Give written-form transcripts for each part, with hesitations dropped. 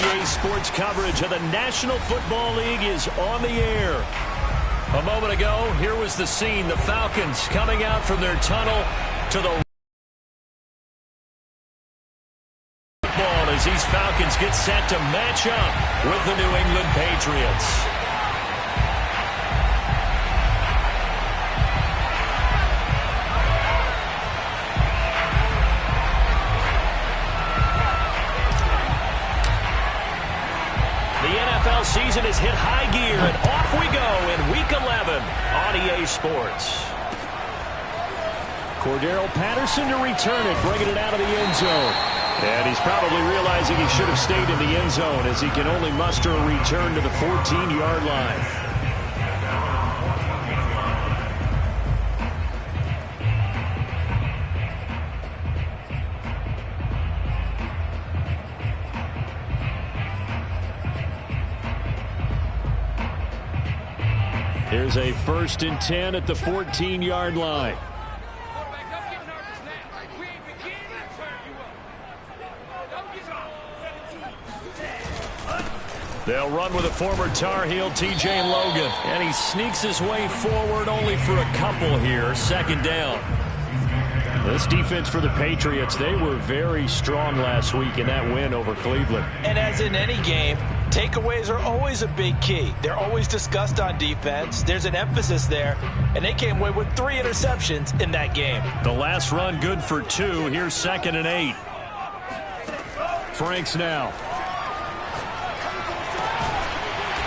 RDA Sports coverage of the National Football League is on the air. A moment ago, here was the scene. The Falcons coming out from their tunnel to the ball as these Falcons get set to match up with the New England Patriots. NFL season has hit high gear, and off we go in Week 11 on EA Sports. Cordero Patterson to return it, bringing it out of the end zone. And he's probably realizing he should have stayed in the end zone as he can only muster a return to the 14-yard line. Here's a 1st and 10 at the 14-yard line. They'll run with a former Tar Heel, TJ Logan. And he sneaks his way forward only for a couple here. 2nd down. This defense for the Patriots, they were very strong last week in that win over Cleveland. And as in any game, takeaways are always a big key. They're always discussed on defense. There's an emphasis there, and they came away with 3 interceptions in that game. The last run good for 2. Here's 2nd and 8. Franks now.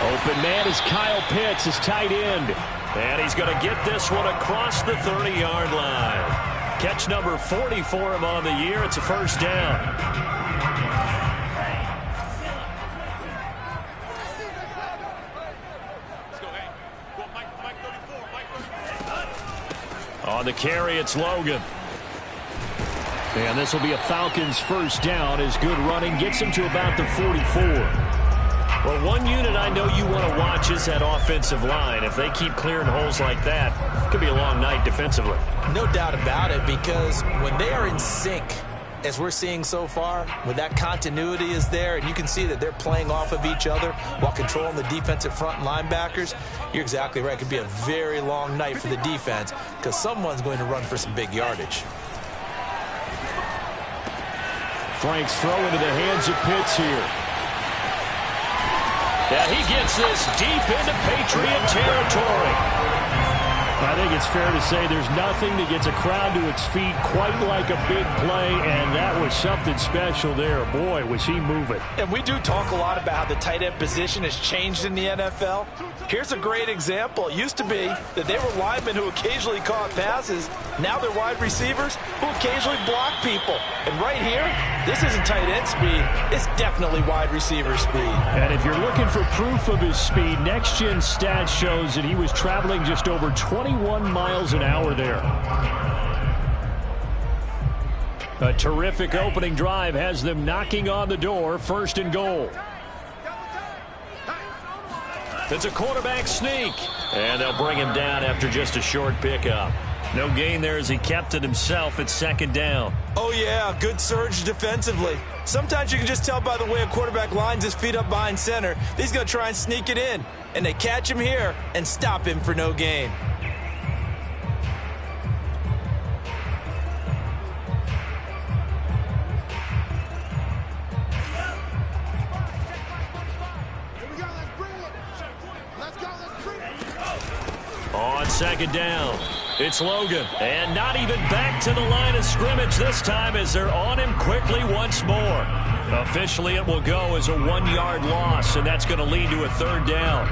Open man is Kyle Pitts, his tight end. And he's going to get this one across the 30-yard line. Catch number 40 for him on the year. It's a 1st down. On the carry, it's Logan. And this will be a Falcons 1st down as good running gets him to about the 44. Well, one unit I know you want to watch is that offensive line. If they keep clearing holes like that, it could be a long night defensively. No doubt about it, because when they are in sync, as we're seeing so far, when that continuity is there and you can see that they're playing off of each other while controlling the defensive front linebackers, you're exactly right. It could be a very long night for the defense because someone's going to run for some big yardage. Franks throw into the hands of Pitts here. Yeah, he gets this deep into Patriot territory. I think it's fair to say there's nothing that gets a crowd to its feet quite like a big play, and that was something special there. Boy, was he moving. And we do talk a lot about how the tight end position has changed in the NFL. Here's a great example. It used to be that they were linemen who occasionally caught passes. Now they're wide receivers who occasionally block people. And right here, this isn't tight end speed. It's definitely wide receiver speed. And if you're looking for proof of his speed, Next Gen Stats shows that he was traveling just over 21 miles an hour there. A terrific opening drive has them knocking on the door. 1st and goal. It's a quarterback sneak. And they'll bring him down after just a short pickup. No gain there as he kept it himself at 2nd down. Oh, yeah, good surge defensively. Sometimes you can just tell by the way a quarterback lines his feet up behind center. He's going to try and sneak it in. And they catch him here and stop him for no gain. On 2nd down, it's Logan. And not even back to the line of scrimmage this time as they're on him quickly once more. Officially, it will go as a 1-yard loss, and that's going to lead to a 3rd down.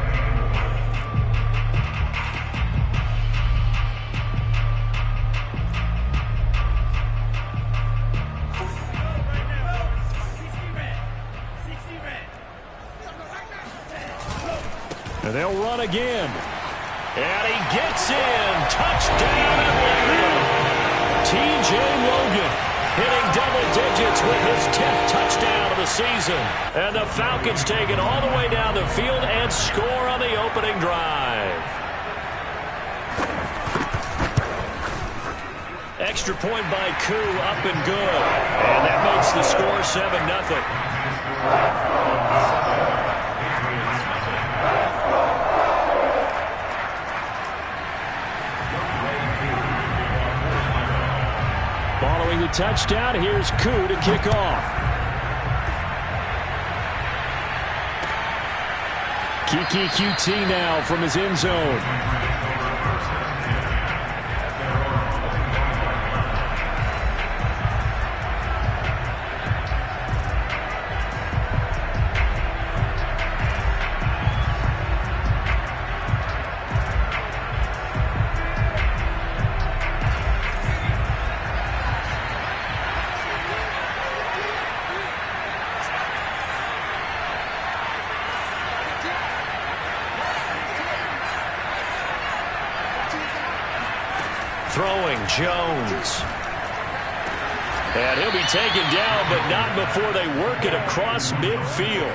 And they'll run again. And he gets in. Touchdown Atlanta. TJ Logan hitting double digits with his 10th touchdown of the season. And the Falcons take it all the way down the field and score on the opening drive. Extra point by Koo, up and good. And that makes the score 7-0. touchdown. Here's Koo to kick off. Kiki QT now from his end zone. Throwing Jones. And he'll be taken down, but not before they work it across midfield.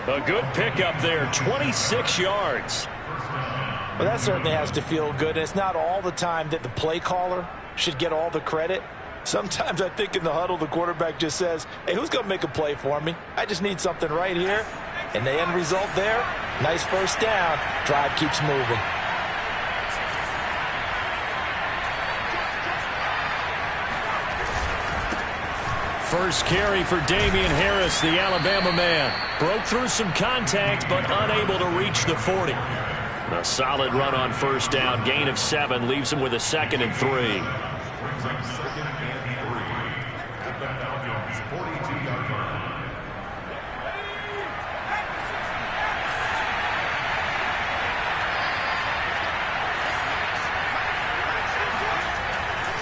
A good pickup there, 26 yards. Well, that certainly has to feel good. And it's not all the time that the play caller should get all the credit. Sometimes I think in the huddle, the quarterback just says, hey, who's going to make a play for me? I just need something right here. And the end result there, nice first down. Drive keeps moving. First carry for Damian Harris, the Alabama man. Broke through some contact, but unable to reach the 40. A solid run on first down. Gain of 7 leaves him with a 2nd and 3.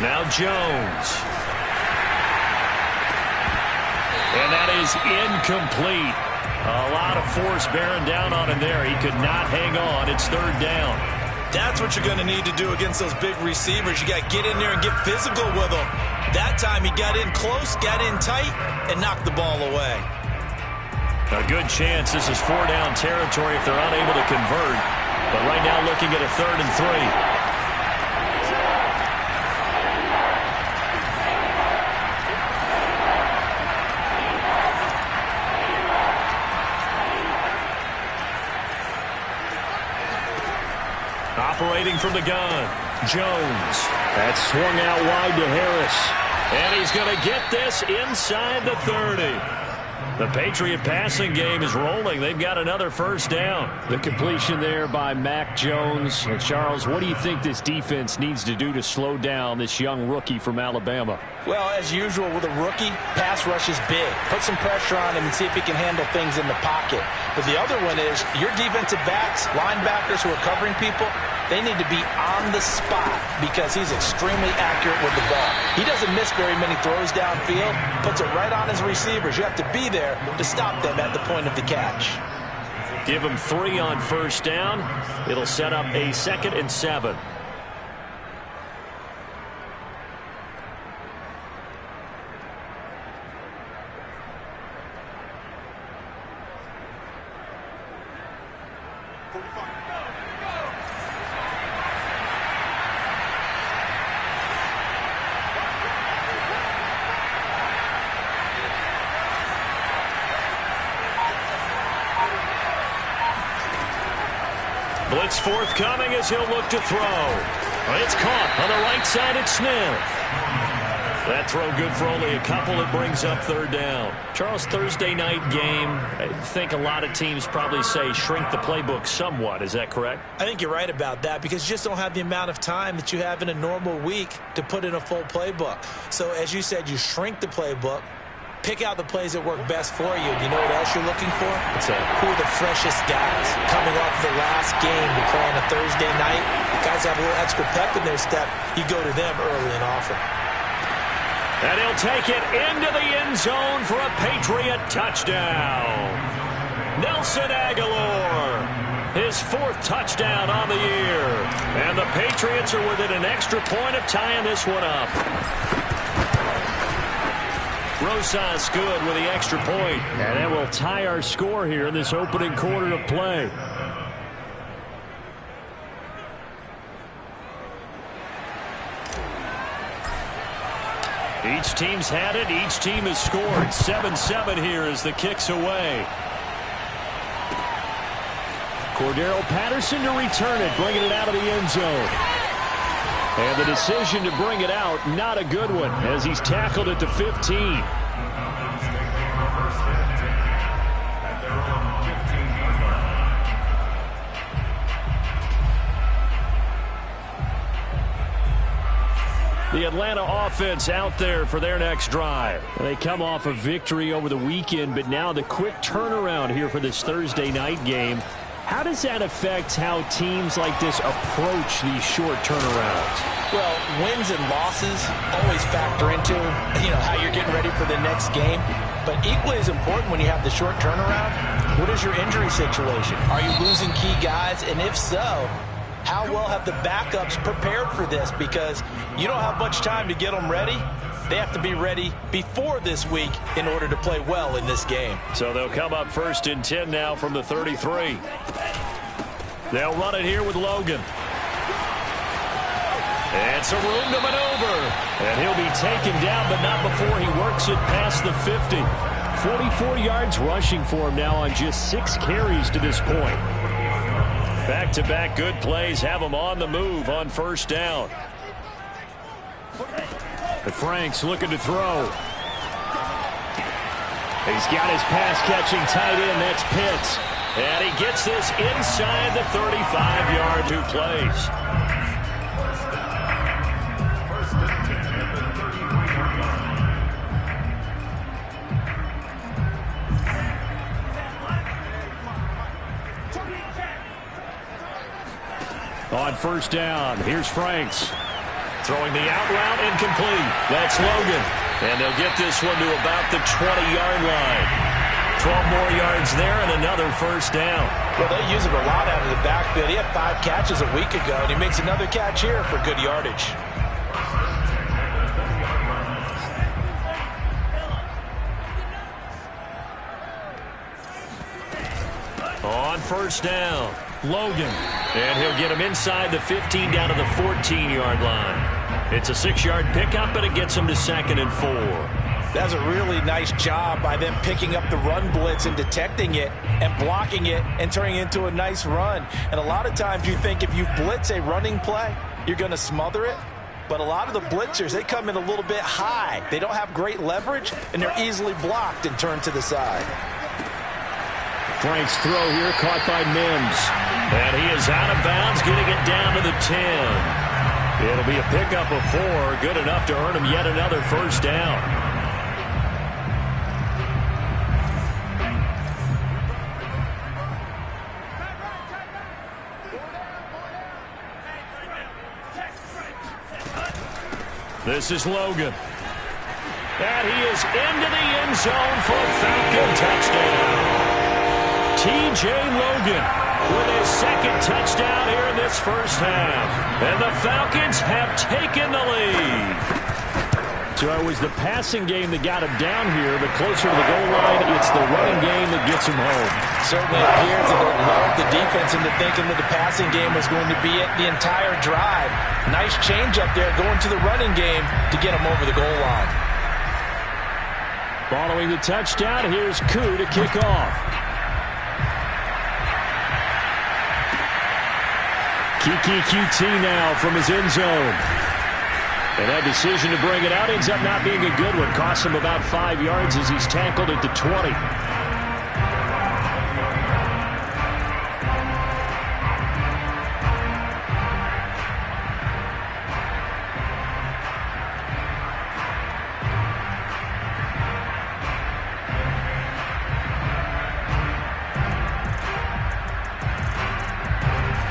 Now Jones. And that is incomplete. A lot of force bearing down on him there. He could not hang on. It's 3rd down. That's what you're going to need to do against those big receivers. You got to get in there and get physical with them. That time he got in close, got in tight, and knocked the ball away. A good chance this is 4-down territory if they're unable to convert. But right now looking at a 3rd and 3. Operating from the gun, Jones. That's swung out wide to Harris. And he's going to get this inside the 30. The Patriot passing game is rolling. They've got another first down. The completion there by Mac Jones. And Charles, what do you think this defense needs to do to slow down this young rookie from Alabama? Well, as usual with a rookie, pass rush is big. Put some pressure on him and see if he can handle things in the pocket. But the other one is your defensive backs, linebackers who are covering people, they need to be on the spot because he's extremely accurate with the ball. He doesn't miss very many throws downfield, puts it right on his receivers. You have to be there to stop them at the point of the catch. Give him 3 on first down. It'll set up a 2nd and 7. Blitz forthcoming as he'll look to throw. It's caught on the right side at Smith. That throw good for only a couple. It brings up 3rd down. Charles, Thursday night game. I think a lot of teams probably say shrink the playbook somewhat. Is that correct? I think you're right about that because you just don't have the amount of time that you have in a normal week to put in a full playbook. So as you said, you shrink the playbook. Pick out the plays that work best for you. Do you know what else you're looking for? What's that? Who are the freshest guys coming off the last game to play on a Thursday night? Guys have a little extra pep in their step. You go to them early and often. And he'll take it into the end zone for a Patriot touchdown. Nelson Aguilar, his 4th touchdown on the year. And the Patriots are within an extra point of tying this one up. Rosas good with the extra point. And that will tie our score here in this opening quarter of play. Each team's had it. Each team has scored. 7-7 here as the kick's away. Cordero Patterson to return it, bringing it out of the end zone. And the decision to bring it out, not a good one, as he's tackled at the 15. The Atlanta offense out there for their next drive. They come off a victory over the weekend, but now the quick turnaround here for this Thursday night game. How does that affect how teams like this approach these short turnarounds? Well, wins and losses always factor into, how you're getting ready for the next game. But equally as important when you have the short turnaround, what is your injury situation? Are you losing key guys? And if so, how well have the backups prepared for this? Because you don't have much time to get them ready. They have to be ready before this week in order to play well in this game. So they'll come up 1st and 10 now from the 33. They'll run it here with Logan. And some room to maneuver. And he'll be taken down, but not before he works it past the 50. 44 yards rushing for him now on just 6 carries to this point. Back-to-back good plays have him on the move on 1st down. But Frank's looking to throw. He's got his pass-catching tight end. That's Pitts. And he gets this inside the 35-yard 2 plays. On 1st down, here's Franks. Throwing the out route, incomplete. That's Logan. And they'll get this one to about the 20-yard line. 12 more yards there and another 1st down. Well, they use him a lot out of the backfield. He had 5 catches a week ago, and he makes another catch here for good yardage. On 1st down, Logan. And he'll get him inside the 15 down to the 14-yard line. It's a 6-yard pickup, but it gets him to 2nd and 4. That's a really nice job by them picking up the run blitz and detecting it and blocking it and turning it into a nice run. And a lot of times you think if you blitz a running play, you're going to smother it. But a lot of the blitzers, they come in a little bit high. They don't have great leverage, and they're easily blocked and turned to the side. Frank's throw here caught by Mims. And he is out of bounds, getting it down to the 10. It'll be a pickup of 4, good enough to earn him yet another 1st down. This is Logan. And he is into the end zone for a Falcon touchdown. T.J. Logan with his 2nd touchdown here in this 1st half. And the Falcons have taken the lead. So it was the passing game that got him down here, but closer to the goal line, it's the running game that gets him home. Certainly appears that they lulled the defense into thinking that the passing game was going to be it the entire drive. Nice change up there going to the running game to get him over the goal line. Following the touchdown, here's Koo to kick off. Kiki QT now from his end zone. And that decision to bring it out ends up not being a good one. Costs him about 5 yards as he's tackled at the 20.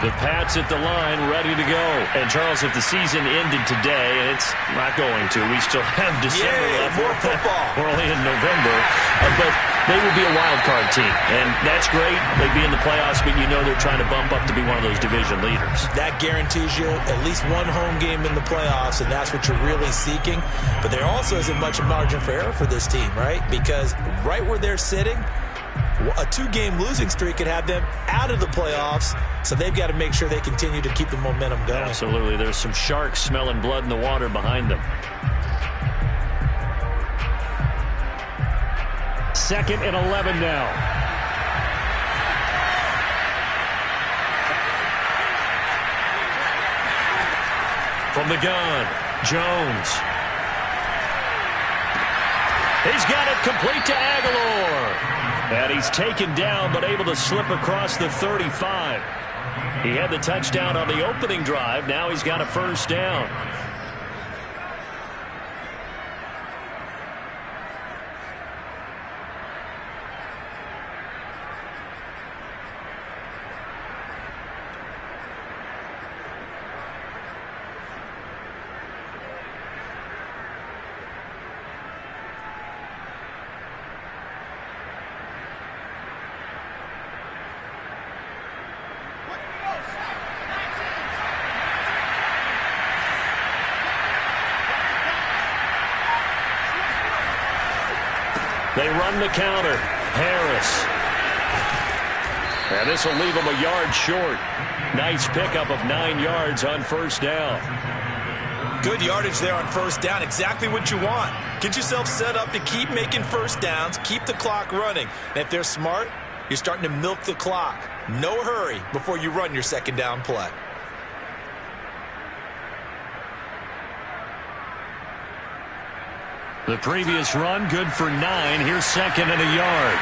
The Pats at the line, ready to go. And, Charles, if the season ended today, and it's not going to, we still have December left. More football. We're only in November. But they would be a wild card team. And that's great. They'd be in the playoffs, but you know they're trying to bump up to be one of those division leaders. That guarantees you at least one home game in the playoffs, and that's what you're really seeking. But there also isn't much margin for error for this team, right? Because right where they're sitting, a 2-game losing streak could have them out of the playoffs, so they've got to make sure they continue to keep the momentum going. Absolutely. There's some sharks smelling blood in the water behind them. 2nd and 11 now. From the gun, Jones. He's got it complete to Aguilar. And he's taken down but able to slip across the 35. He had the touchdown on the opening drive. Now he's got a first down. They run the counter. Harris. And this will leave him a yard short. Nice pickup of 9 yards on first down. Good yardage there on first down. Exactly what you want. Get yourself set up to keep making first downs. Keep the clock running. And if they're smart, you're starting to milk the clock. No hurry before you run your second down play. The previous run, good for 9. Here's second and a yard.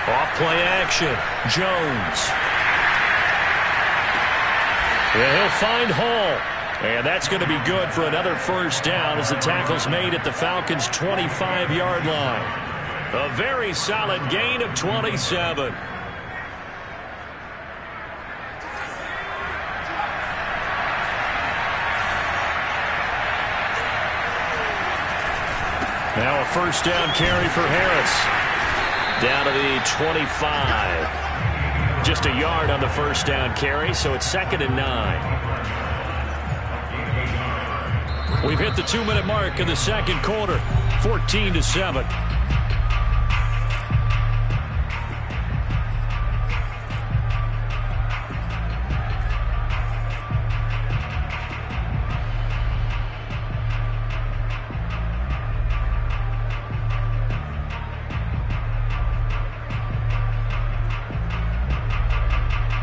Off play action. Jones. Yeah, he'll find Hall. And that's going to be good for another first down as the tackle's made at the Falcons' 25-yard line. A very solid gain of 27. Now a first down carry for Harris. Down to the 25. Just a yard on the first down carry, so it's second and 9. We've hit the 2-minute mark in the second quarter. 14-7.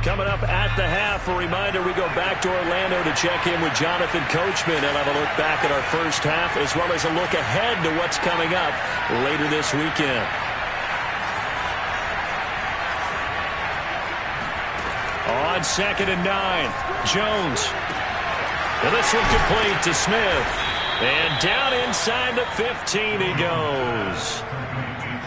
Coming up at the half, a reminder, we go back to Orlando to check in with Jonathan Coachman and have a look back at our first half as well as a look ahead to what's coming up later this weekend. On second and 9, Jones. And this one complete to Smith. And down inside the 15 he goes.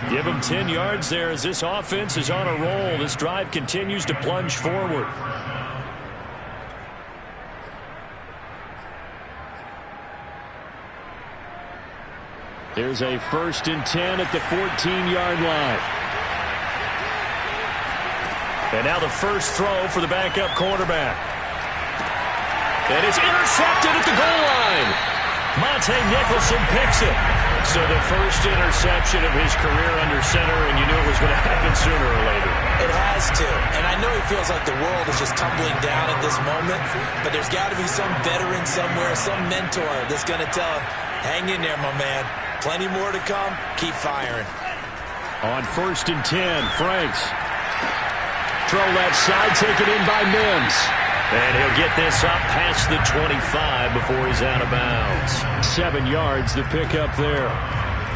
Give him 10 yards there as this offense is on a roll. This drive continues to plunge forward. There's a first and 10 at the 14-yard line. And now the first throw for the backup quarterback. And it's intercepted at the goal line. Monte Nicholson picks it. So the first interception of his career under center, and you knew it was going to happen sooner or later. It has to. And I know he feels like the world is just tumbling down at this moment, but there's got to be some veteran somewhere, some mentor that's going to tell him, hang in there, my man. Plenty more to come. Keep firing. On first and 10, Franks. Throw left side, taken in by Mims. And he'll get this up past the 25 before he's out of bounds. 7 yards, the pickup there.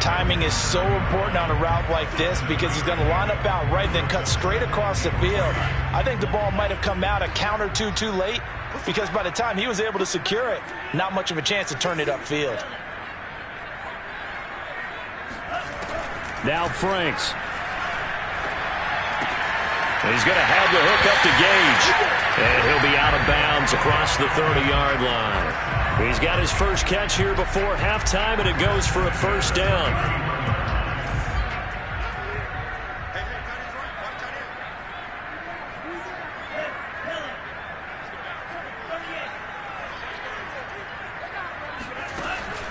Timing is so important on a route like this because he's going to line up out right, then cut straight across the field. I think the ball might have come out a count or two too late because by the time he was able to secure it, not much of a chance to turn it upfield. Now Franks. He's going to have the hook up to Gage. And he'll be out of bounds across the 30-yard line. He's got his first catch here before halftime, and it goes for a first down.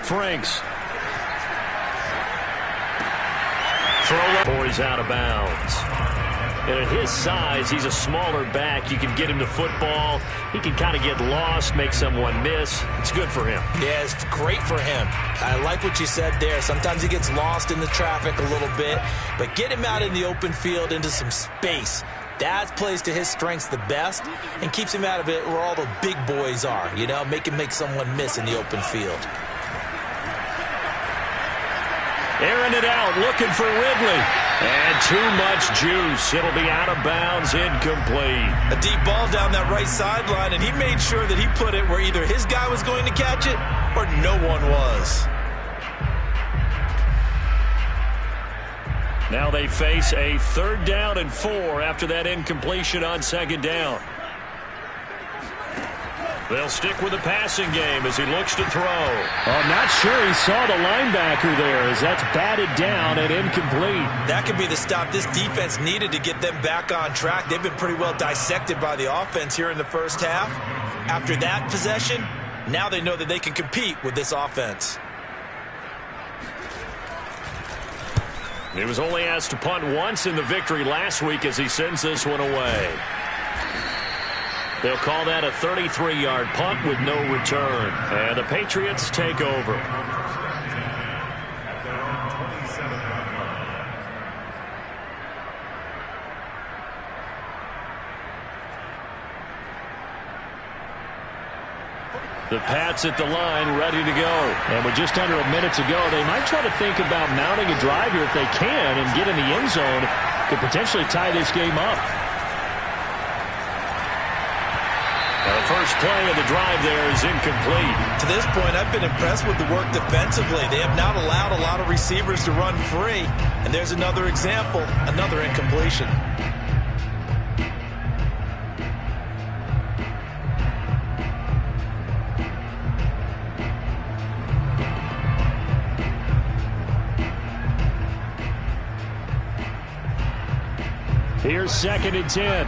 Franks. Throw up before he's out of bounds. And at his size, he's a smaller back. You can get him to football. He can kind of get lost, make someone miss. It's good for him. Yeah, it's great for him. I like what you said there. Sometimes he gets lost in the traffic a little bit, but get him out in the open field into some space. That plays to his strengths the best and keeps him out of it where all the big boys are, you know, make someone miss in the open field. Airing it out, looking for Ridley. And too much juice. It'll be out of bounds, incomplete. A deep ball down that right sideline, and he made sure that he put it where either his guy was going to catch it or no one was. Now they face a 3rd down and 4 after that incompletion on 2nd down. They'll stick with the passing game as he looks to throw. I'm not sure he saw the linebacker there as that's batted down and incomplete. That could be the stop this defense needed to get them back on track. They've been pretty well dissected by the offense here in the first half. After that possession, now they know that they can compete with this offense. He was only asked to punt once in the victory last week as he sends this one away. They'll call that a 33-yard punt with no return. And the Patriots take over. The Pats at the line, ready to go. And with just under a minute to go, they might try to think about mounting a drive here if they can and get in the end zone to potentially tie this game up. The first play of the drive there is incomplete. To this point, I've been impressed with the work defensively. They have not allowed a lot of receivers to run free. And there's another example, another incompletion. Here's 2nd and 10.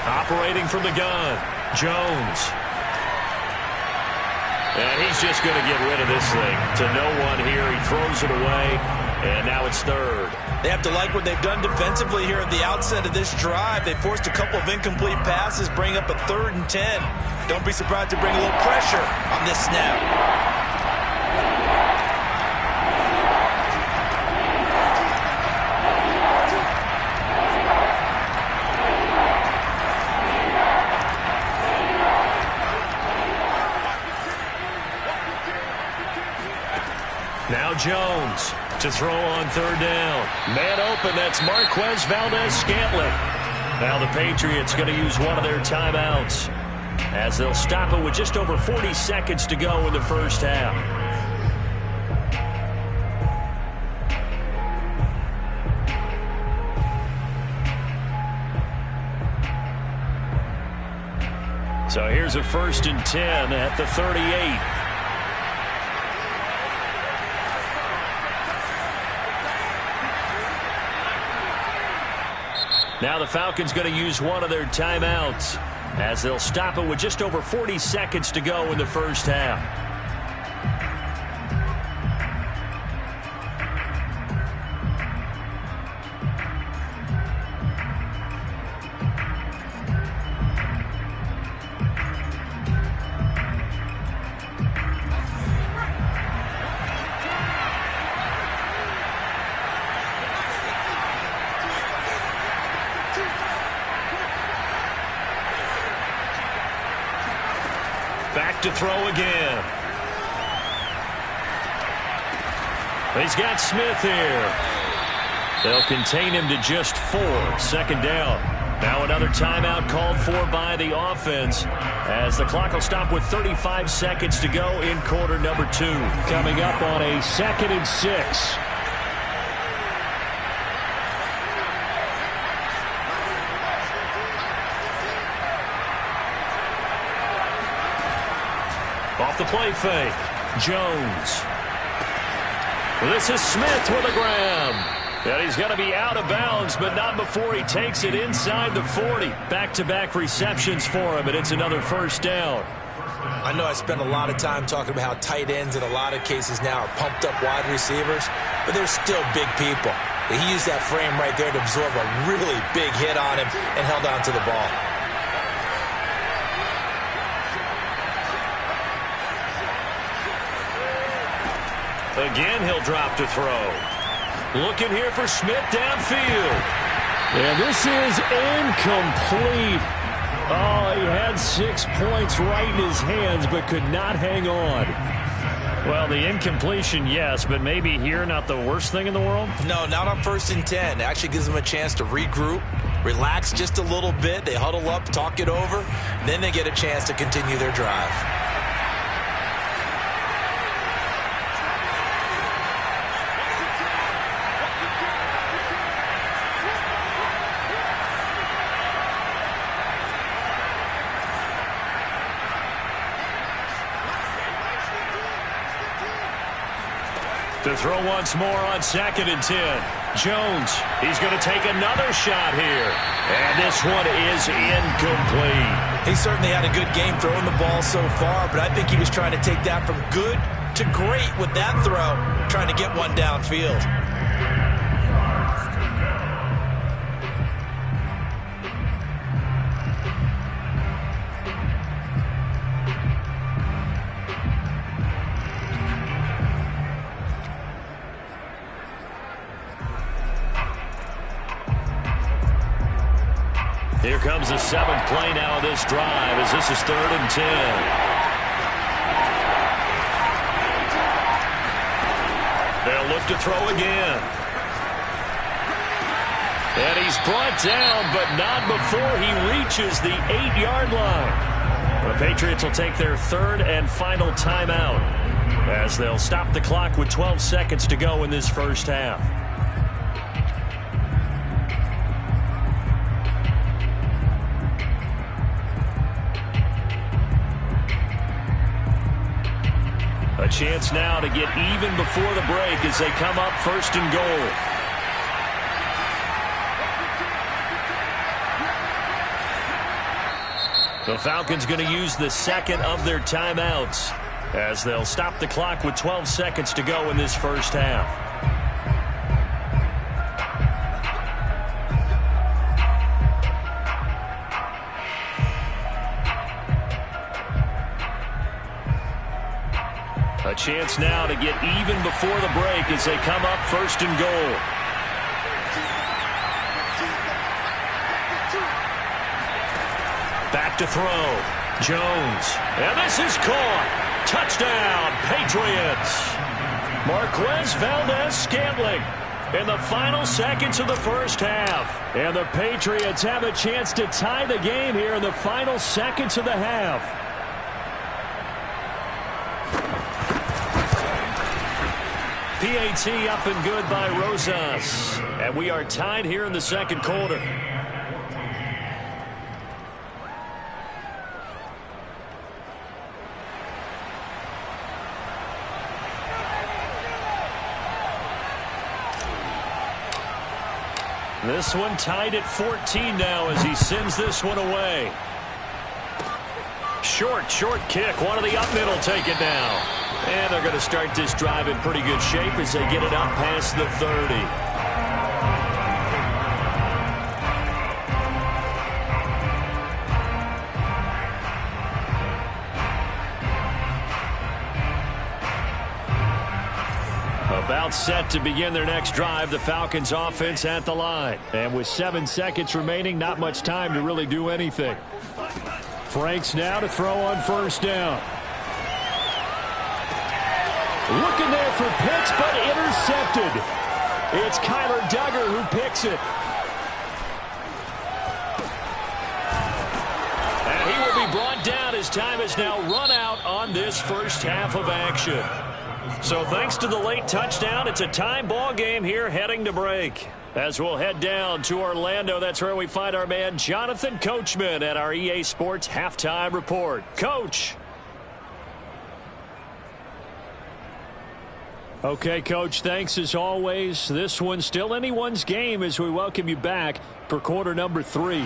Operating from the gun, Jones. And he's just going to get rid of this thing to no one here. He throws it away, and now it's 3rd. They have to like what they've done defensively here at the outset of this drive. They forced a couple of incomplete passes, bring up a 3rd and 10. Don't be surprised to bring a little pressure on this snap. Now Jones to throw on 3rd down. Man open, that's Marquez Valdez-Scantling. Now the Patriots going to use one of their timeouts as they'll stop it with just over 40 seconds to go in the first half. So here's a 1st and 10 at the 38. Now the Falcons going to use one of their timeouts as they'll stop it with just over 40 seconds to go in the first half. Back to throw again. He's got Smith here. They'll contain him to just 4. 2nd down. Now another timeout called for by the offense as the clock will stop with 35 seconds to go in quarter number 2. Coming up on a 2nd and 6. Off the play fake, Jones. This is Smith with a grab. And he's going to be out of bounds, but not before he takes it inside the 40. Back-to-back receptions for him, and it's another first down. I know I spent a lot of time talking about how tight ends in a lot of cases now are pumped up wide receivers, but they're still big people. He used that frame right there to absorb a really big hit on him and held on to the ball. Again, he'll drop to throw. Looking here for Smith downfield. And this is incomplete. Oh, he had 6 points right in his hands, but could not hang on. Well, the incompletion, yes, but maybe here not the worst thing in the world? No, not on 1st and 10. It actually gives them a chance to regroup, relax just a little bit. They huddle up, talk it over, then they get a chance to continue their drive. To throw once more on 2nd and 10. Jones, he's going to take another shot here. And this one is incomplete. He certainly had a good game throwing the ball so far, but I think he was trying to take that from good to great with that throw, trying to get one downfield. Here comes the 7th play now of this drive as this is 3rd and 10. They'll look to throw again. And he's brought down, but not before he reaches the 8-yard line. The Patriots will take their 3rd and final timeout as they'll stop the clock with 12 seconds to go in this first half. A chance now to get even before the break as they come up 1st and goal. The Falcons going to use the 2nd of their timeouts as they'll stop the clock with 12 seconds to go in this first half. A chance now to get even before the break as they come up 1st and goal. Back to throw. Jones. And this is caught. Touchdown, Patriots. Marquez Valdez-Scantling in the final seconds of the first half. And the Patriots have a chance to tie the game here in the final seconds of the half. PAT up and good by Rosas. And we are tied here in the 2nd quarter. This one tied at 14 now as he sends this one away. Short kick. One of the up middle take it now. And they're going to start this drive in pretty good shape as they get it up past the 30. About set to begin their next drive, the Falcons offense at the line. And with 7 seconds remaining, not much time to really do anything. Franks now to throw on 1st down. Looking there for Pitts, but intercepted. It's Kyler Duggar who picks it. And he will be brought down as time has now run out on this first half of action. So thanks to the late touchdown, it's a time ball game here heading to break. As we'll head down to Orlando, that's where we find our man Jonathan Coachman at our EA Sports Halftime Report. Coach. Okay, Coach, thanks as always. This one's still anyone's game as we welcome you back for quarter number 3.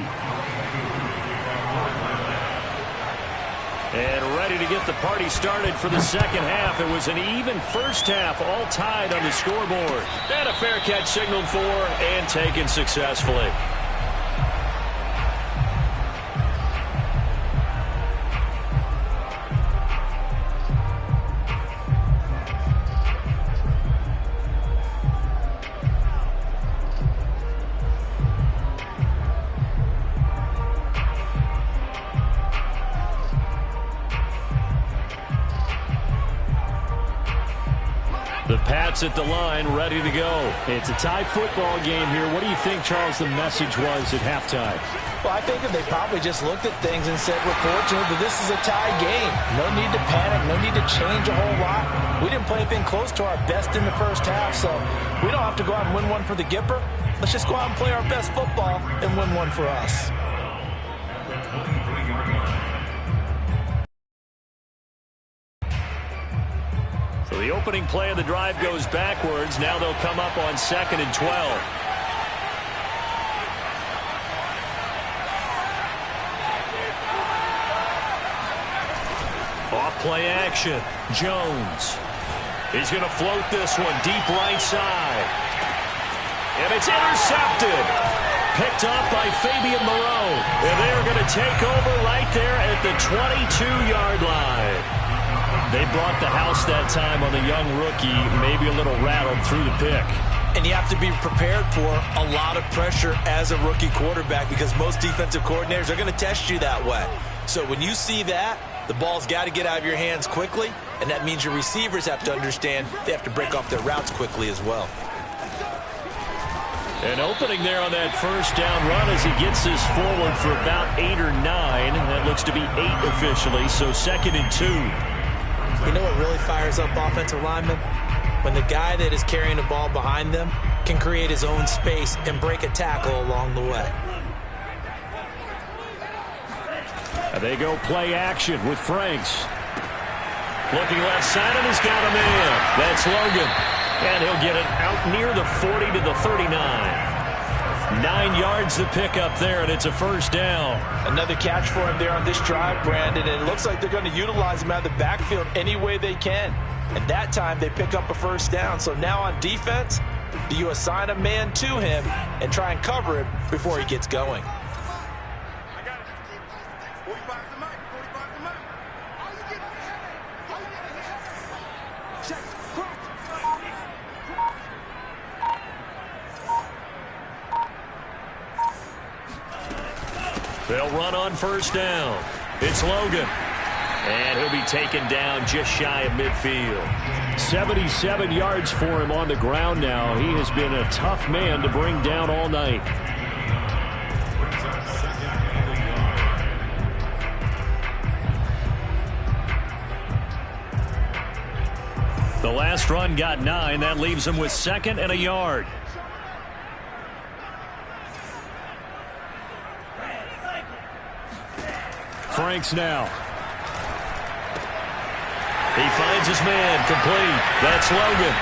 And ready to get the party started for the second half. It was an even first half, all tied on the scoreboard. And a fair catch signaled for and taken successfully. The Pats at the line, ready to go. It's a tie football game here. What do you think, Charles, the message was at halftime? Well, I think that they probably just looked at things and said, we're fortunate that this is a tie game. No need to panic, no need to change a whole lot. We didn't play anything close to our best in the first half, so we don't have to go out and win one for the Gipper. Let's just go out and play our best football and win one for us. So the opening play of the drive goes backwards. Now they'll come up on 2nd and 12. Off play action. Jones. He's going to float this one deep right side. And it's intercepted. Picked up by Fabian Moreau. And they're going to take over right there at the 22-yard line. They brought the house that time on the young rookie, maybe a little rattled through the pick. And you have to be prepared for a lot of pressure as a rookie quarterback because most defensive coordinators are going to test you that way. So when you see that, the ball's got to get out of your hands quickly, and that means your receivers have to understand they have to break off their routes quickly as well. An opening there on that first down run as he gets this forward for about 8 or 9. That looks to be 8 officially, so 2nd and 2. You know what really fires up offensive linemen? When the guy that is carrying the ball behind them can create his own space and break a tackle along the way. And they go play action with Franks. Looking left side, and he's got him in. That's Logan. And he'll get it out near the 40 to the 39. 9 yards to pick up there, and it's a first down. Another catch for him there on this drive, Brandon, and it looks like they're going to utilize him out of the backfield any way they can. And that time they pick up a first down. So now on defense, do you assign a man to him and try and cover him before he gets going? They'll run on first down. It's Logan. And he'll be taken down just shy of midfield. 77 yards for him on the ground now. He has been a tough man to bring down all night. The last run got 9. That leaves him with 2nd and a yard. Franks now. He finds his man complete. That's Logan.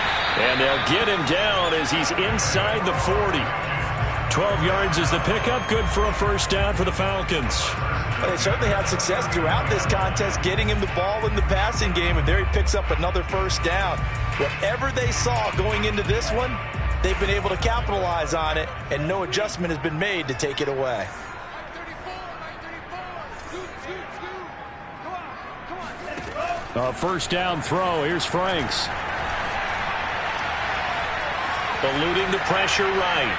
And they'll get him down as he's inside the 40. 12 yards is the pickup. Good for a first down for the Falcons. Well, they certainly had success throughout this contest getting him the ball in the passing game, and there he picks up another first down. Whatever they saw going into this one, they've been able to capitalize on it, and no adjustment has been made to take it away. A first down throw. Here's Franks. Eluding the pressure right.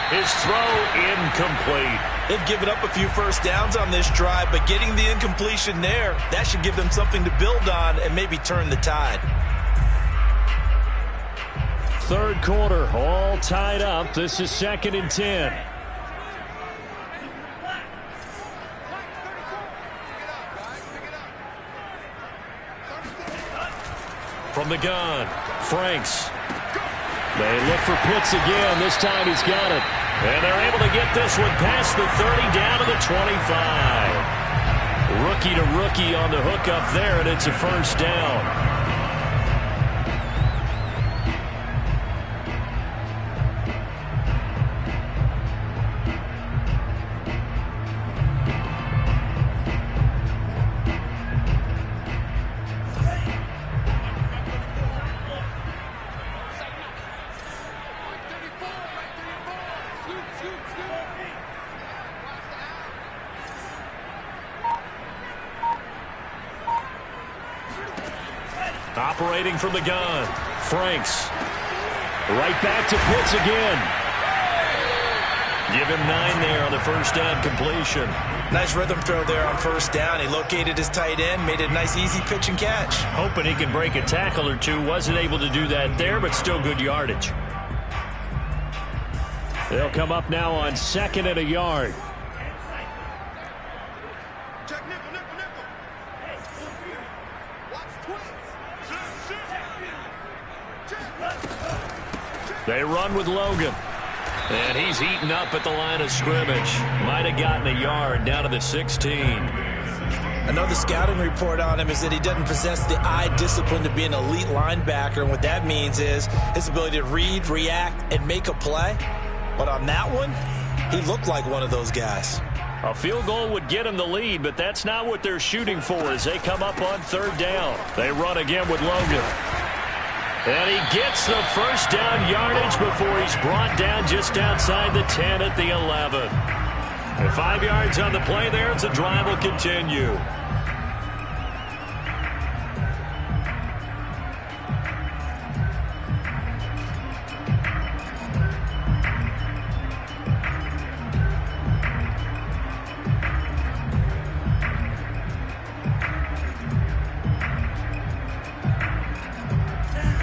His throw incomplete. They've given up a few first downs on this drive, but getting the incompletion there, that should give them something to build on and maybe turn the tide. Third quarter, all tied up. This is 2nd and 10. From the gun, Franks. They look for Pitts again. This time he's got it. And they're able to get this one past the 30 down to the 25. Rookie to rookie on the hook up there, and it's a first down. Operating from the gun. Franks. Right back to Pitts again. Give him 9 there on the first down completion. Nice rhythm throw there on first down. He located his tight end, made it a nice easy pitch and catch. Hoping he could break a tackle or two. Wasn't able to do that there, but still good yardage. They'll come up now on 2nd and a yard. They run with Logan. And he's eaten up at the line of scrimmage. Might have gotten a yard down to the 16. Another scouting report on him is that he doesn't possess the eye discipline to be an elite linebacker. And what that means is his ability to read, react, and make a play. But on that one, he looked like one of those guys. A field goal would get him the lead, but that's not what they're shooting for as they come up on 3rd down. They run again with Logan. And he gets the first down yardage before he's brought down just outside the 10 at the 11. And 5 yards on the play there as the drive will continue.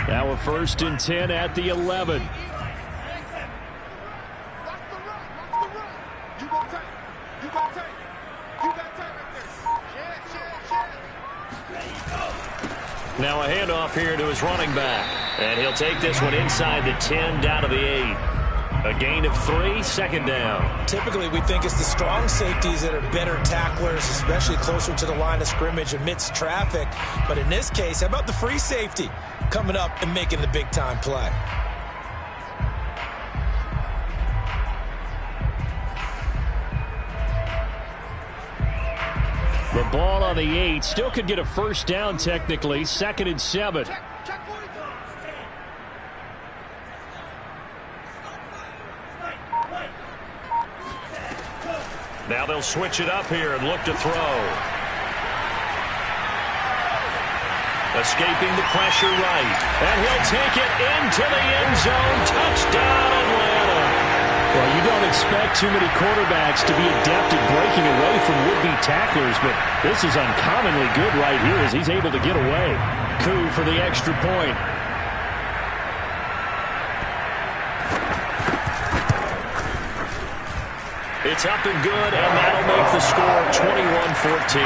Now a 1st and 10 at the 11. Now a handoff here to his running back. And he'll take this one inside the 10 down to the 8. A gain of 3, 2nd down. Typically, we think it's the strong safeties that are better tacklers, especially closer to the line of scrimmage amidst traffic. But in this case, how about the free safety coming up and making the big-time play? The ball on the 8. Still could get a first down technically. 2nd and 7. Now they'll switch it up here and look to throw. Escaping the pressure right. And he'll take it into the end zone. Touchdown, Atlanta. Well, you don't expect too many quarterbacks to be adept at breaking away from would-be tacklers, but this is uncommonly good right here as he's able to get away. Coup for the extra point. It's up and good, and that'll make the score 21-14.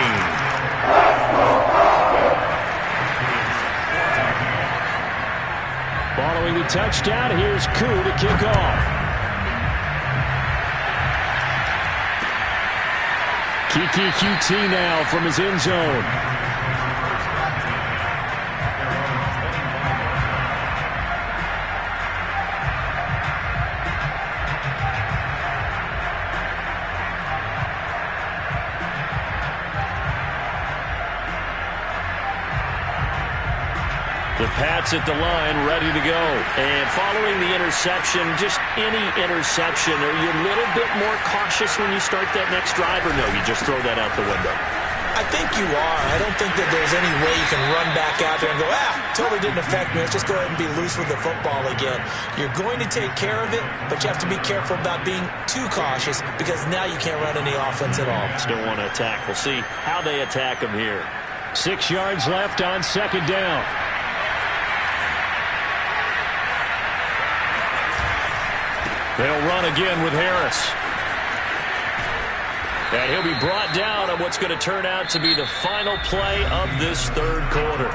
Following the touchdown, here's Coup to kick off. Kiki QT now from his end zone. The Pats at the line, ready to go. And following the interception, just any interception, are you a little bit more cautious when you start that next drive, or no, you just throw that out the window? I think you are. I don't think that there's any way you can run back out there and go, totally didn't affect me. Let's just go ahead and be loose with the football again. You're going to take care of it, but you have to be careful about being too cautious because now you can't run any offense at all. Still want to attack. We'll see how they attack him here. 6 yards left on 2nd down. They'll run again with Harris. And he'll be brought down on what's going to turn out to be the final play of this 3rd quarter.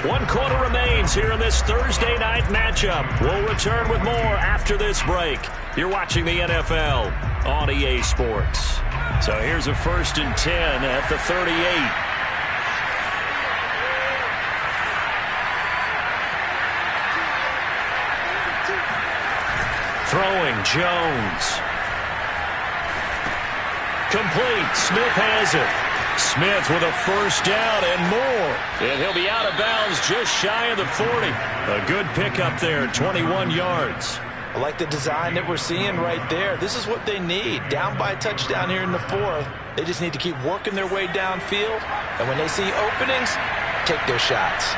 1 quarter remains here in this Thursday night matchup. We'll return with more after this break. You're watching the NFL on EA Sports. So here's a 1st and 10 at the 38. Throwing, Jones. Complete. Smith has it. Smith with a first down and more. And he'll be out of bounds just shy of the 40. A good pickup there, 21 yards. I like the design that we're seeing right there. This is what they need. Down by a touchdown here in the 4th. They just need to keep working their way downfield. And when they see openings, take their shots.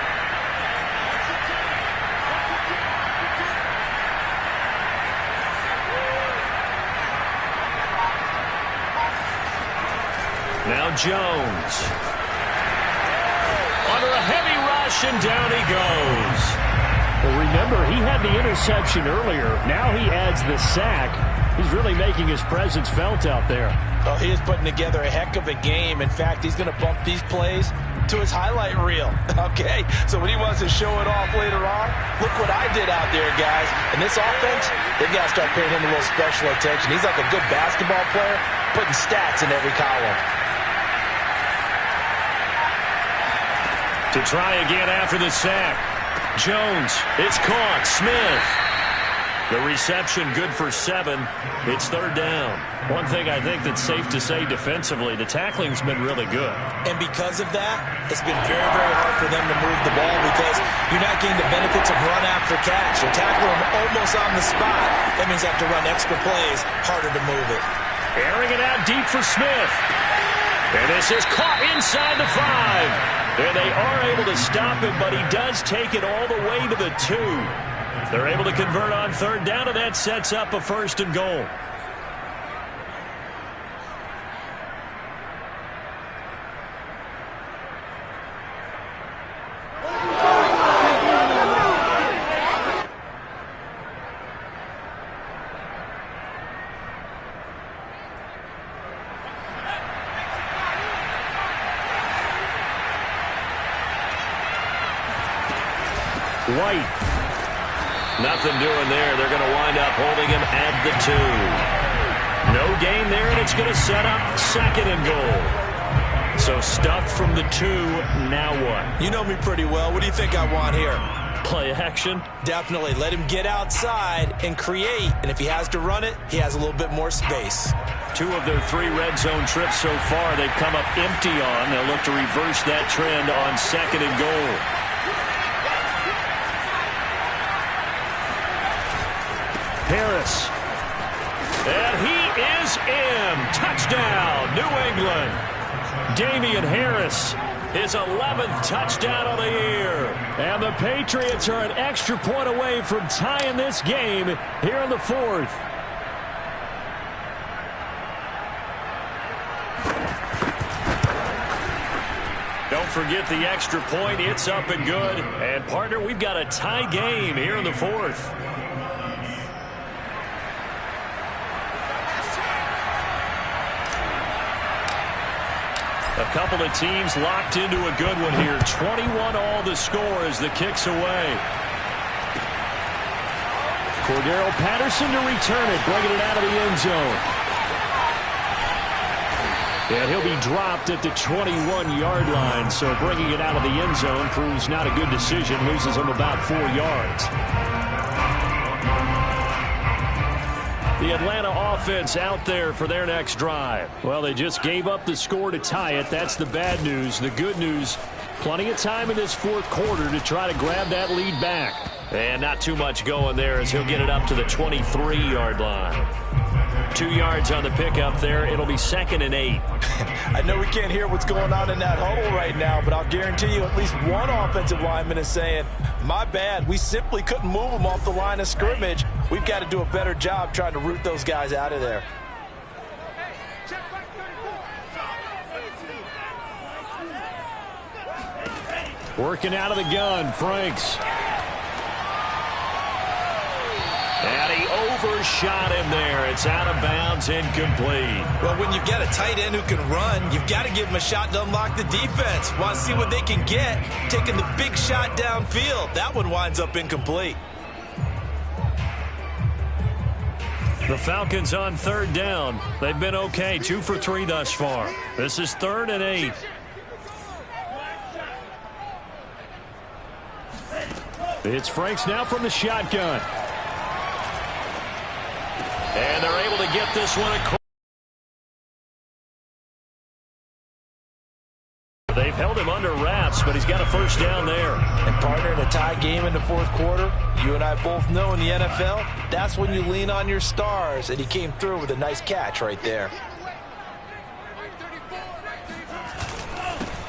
Now Jones. Under a heavy rush, and down he goes. Well, remember, he had the interception earlier. Now he adds the sack. He's really making his presence felt out there. Oh, he is putting together a heck of a game. In fact, he's going to bump these plays to his highlight reel. Okay, so when he wants to show it off later on, look what I did out there, guys. And this offense, they've got to start paying him a little special attention. He's like a good basketball player, putting stats in every column. To try again after the sack. Jones, it's caught. Smith. The reception good for 7. It's third down. One thing I think that's safe to say defensively, the tackling's been really good. And because of that, it's been very, very hard for them to move the ball because you're not getting the benefits of run after catch. You're tackling them almost on the spot. That means you have to run extra plays, harder to move it. Airing it out deep for Smith. And this is caught inside the 5. And they are able to stop him, but he does take it all the way to the 2. They're able to convert on third down, and that sets up a first and goal. White. Nothing doing there. They're going to wind up holding him at the 2. No gain there, and it's going to set up second and goal. So stuffed from the 2. Now what? You know me pretty well. What do you think I want here? Play action? Definitely. Let him get outside and create. And if he has to run it, he has a little bit more space. 2 of their 3 red zone trips so far, they've come up empty on. They'll look to reverse that trend on second and goal. Harris. And he is in. Touchdown, New England. Damian Harris, his 11th touchdown of the year. And the Patriots are an extra point away from tying this game here in the 4th. Don't forget the extra point. It's up and good. And, partner, we've got a tie game here in the 4th. A couple of teams locked into a good one here. 21 all the score as the kick's away. Cordero Patterson to return it, bringing it out of the end zone. And he'll be dropped at the 21-yard line, so bringing it out of the end zone proves not a good decision. Loses him about 4 yards. The Atlanta offense out there for their next drive. Well, they just gave up the score to tie it. That's the bad news. The good news, plenty of time in this 4th quarter to try to grab that lead back. And not too much going there as he'll get it up to the 23-yard line. 2 yards on the pickup there. It'll be 2nd and 8. I know we can't hear what's going on in that huddle right now, but I'll guarantee you at least one offensive lineman is saying, my bad, we simply couldn't move them off the line of scrimmage. We've got to do a better job trying to root those guys out of there. Working out of the gun, Franks. And he overshot him there. It's out of bounds, incomplete. Well, when you've got a tight end who can run, you've got to give him a shot to unlock the defense. Want to see what they can get, taking the big shot downfield. That one winds up incomplete. The Falcons on third down. They've been okay, 2 for 3 thus far. This is 3rd and 8. It's Franks now from the shotgun. And they're able to get this one across. They've held him under wraps, but he's got a first down there. And partner, in a tie game in the 4th quarter, you and I both know in the NFL, that's when you lean on your stars, and he came through with a nice catch right there.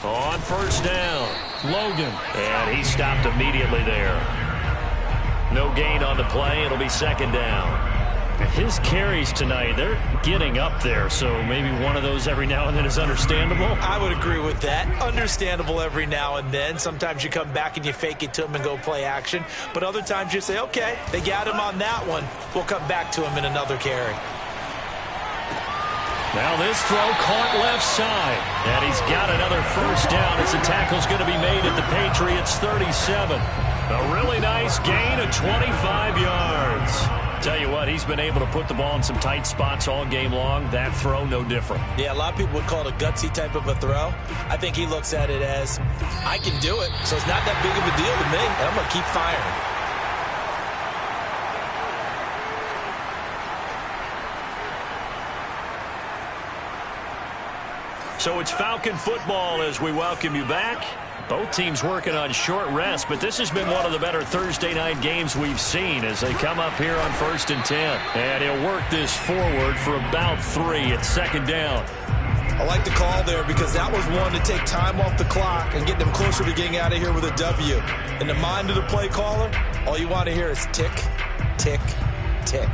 On first down, Logan. And he stopped immediately there. No gain on the play. It'll be 2nd down. His carries tonight, they're getting up there, so maybe one of those every now and then is understandable. I would agree with that. Understandable every now and then. Sometimes you come back and you fake it to him and go play action. But other times you say, okay, they got him on that one. We'll come back to him in another carry. Now this throw caught left side. And he's got another first down as the tackle's going to be made at the Patriots 37. A really nice gain of 25 yards. Tell you what, he's been able to put the ball in some tight spots all game long. That throw, no different. Yeah, a lot of people would call it a gutsy type of a throw. I think he looks at it as, I can do it, so it's not that big of a deal to me, and I'm going to keep firing. So it's Falcon football as we welcome you back. Both teams working on short rest, but this has been one of the better Thursday night games we've seen as they come up here on 1st and 10. And he'll work this forward for about 3 at 2nd down. I like the call there because that was one to take time off the clock and get them closer to getting out of here with a W. In the mind of the play caller, all you want to hear is tick, tick, tick.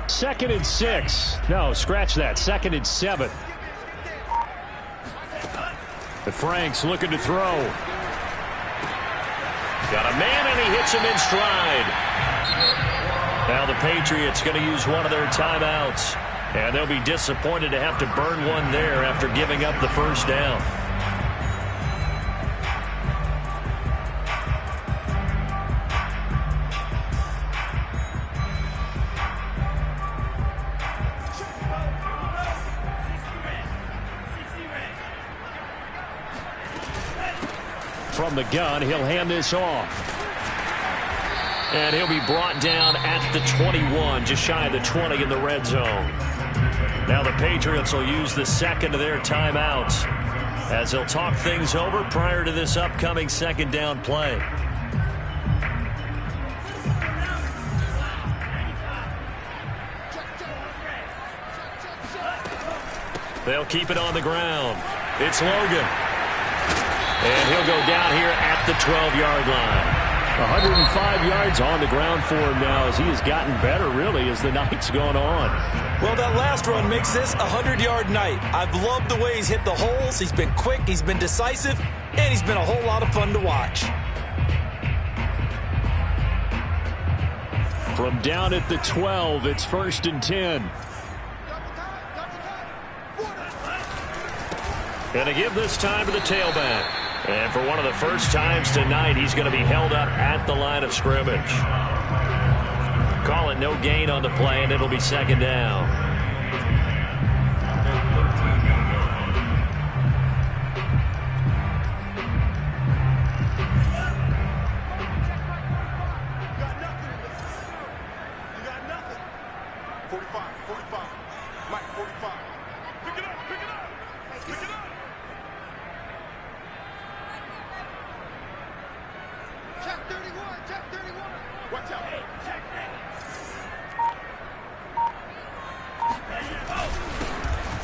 Second and 6. No, scratch that. 2nd and 7. But Frank's looking to throw. Got a man, and he hits him in stride. Now the Patriots going to use one of their timeouts. And they'll be disappointed to have to burn one there after giving up the first down. From the gun, he'll hand this off. And he'll be brought down at the 21, just shy of the 20 in the red zone. Now the Patriots will use the second of their timeouts as they'll talk things over prior to this upcoming 2nd down play. They'll keep it on the ground. It's Logan. And he'll go down here at the 12-yard line. 105 yards on the ground for him now as he has gotten better, really, as the night's gone on. Well, that last run makes this a 100-yard night. I've loved the way he's hit the holes. He's been quick, he's been decisive, and he's been a whole lot of fun to watch. From down at the 12, it's 1st and 10. Going to give this time to the tailback. And for one of the first times tonight, he's going to be held up at the line of scrimmage. Call it no gain on the play, and it'll be 2nd down.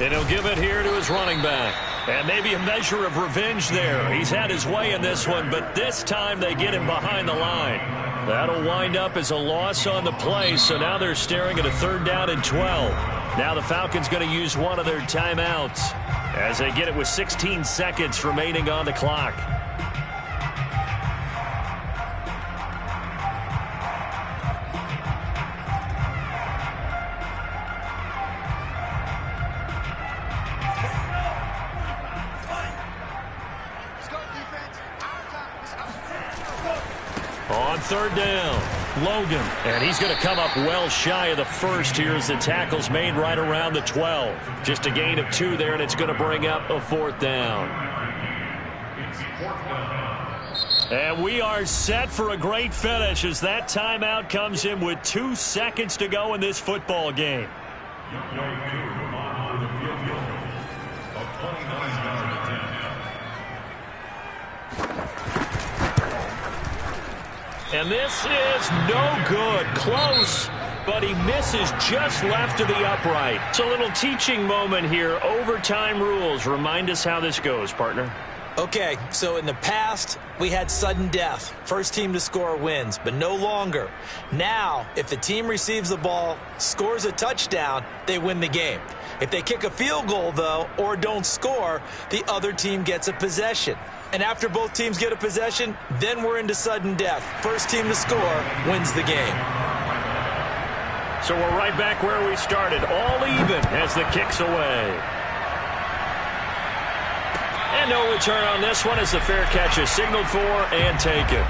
And he'll give it here to his running back. And maybe a measure of revenge there. He's had his way in this one, but this time they get him behind the line. That'll wind up as a loss on the play, so now they're staring at a 3rd down and 12. Now the Falcons going to use one of their timeouts as they get it with 16 seconds remaining on the clock. On 3rd down, Logan. And he's going to come up well shy of the first here as the tackle's made right around the 12. Just a gain of 2 there, and it's going to bring up a 4th down. And we are set for a great finish as that timeout comes in with 2 seconds to go in this football game. And this is no good. Close, but he misses just left of the upright. It's a little teaching moment here. Overtime rules. Remind us how this goes, partner. Okay, so in the past, we had sudden death. First team to score wins, but no longer. Now, if the team receives the ball, scores a touchdown, they win the game. If they kick a field goal, though, or don't score, the other team gets a possession. And after both teams get a possession, then we're into sudden death. First team to score wins the game. So we're right back where we started, all even as the kick's away. And no return on this one as the fair catch is signaled for and taken.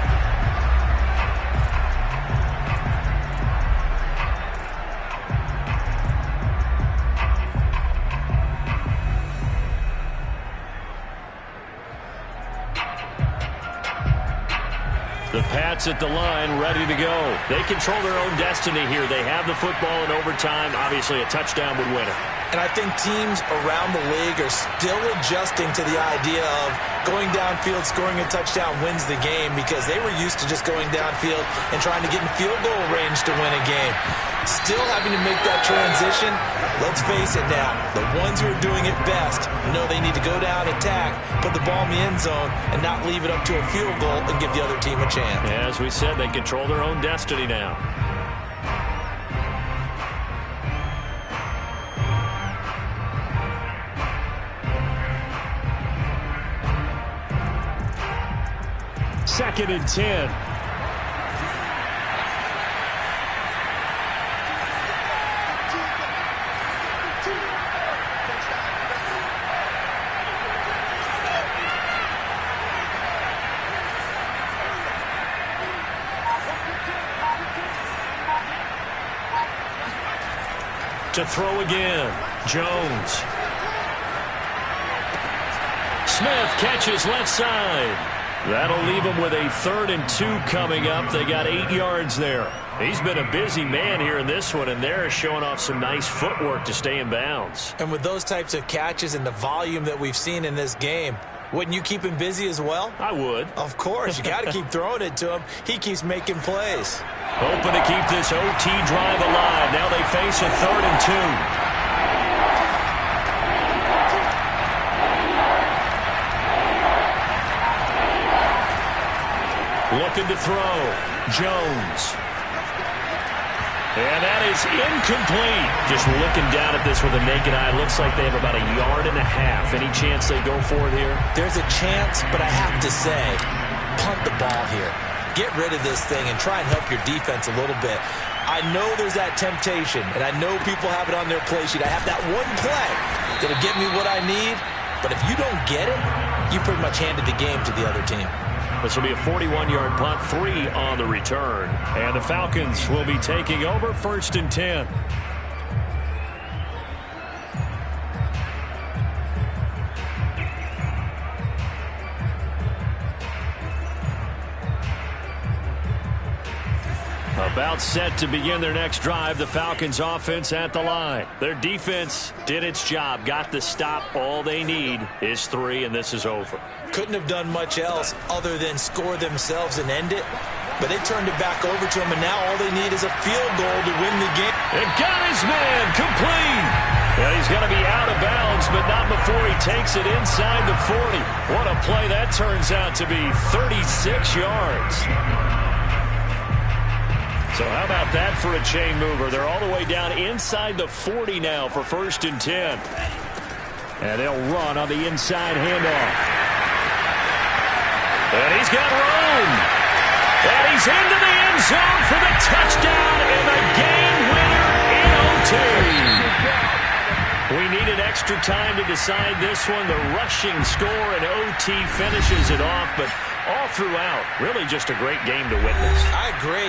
The Pats at the line, ready to go. They control their own destiny here. They have the football in overtime. Obviously, a touchdown would win it. And I think teams around the league are still adjusting to the idea of going downfield, scoring a touchdown wins the game, because they were used to just going downfield and trying to get in field goal range to win a game. Still having to make that transition. Let's face it now, the ones who are doing it best know they need to go down, attack, put the ball in the end zone, and not leave it up to a field goal and give the other team a chance. Yeah, as we said, they control their own destiny now. Second and 10. To throw again, Jones. Smith catches left side. That'll leave him with a 3rd and 2 coming up. They got 8 yards there. He's been a busy man here in this one, and they're showing off some nice footwork to stay in bounds. And with those types of catches and the volume that we've seen in this game, wouldn't you keep him busy as well? I would. Of course. You got to keep throwing it to him. He keeps making plays. Hoping to keep this OT drive alive. Now they face a 3rd and 2. Looking to throw. Jones. And that is incomplete. Just looking down at this with a naked eye, looks like they have about 1.5 yards. Any chance they go for it here? There's a chance, but I have to say, punt the ball here. Get rid of this thing and try and help your defense a little bit. I know there's that temptation, and I know people have it on their play sheet. I have that one play that'll get me what I need, but if you don't get it, you pretty much handed the game to the other team. This will be a 41-yard punt, 3 on the return. And the Falcons will be taking over 1st and 10. About set to begin their next drive, the Falcons offense at the line. Their defense did its job, got the stop. All they need is 3, and this is over. Couldn't have done much else other than score themselves and end it. But they turned it back over to him, and now all they need is a field goal to win the game. It got his man complete. And he's going to be out of bounds, but not before he takes it inside the 40. What a play that turns out to be, 36 yards. So how about that for a chain mover? They're all the way down inside the 40 now for 1st and 10. And they'll run on the inside handoff. And he's got room. And he's into the end zone for the touchdown and the game winner in OT. We needed extra time to decide this one. The rushing score and OT finishes it off, but all throughout, really just a great game to witness. I agree.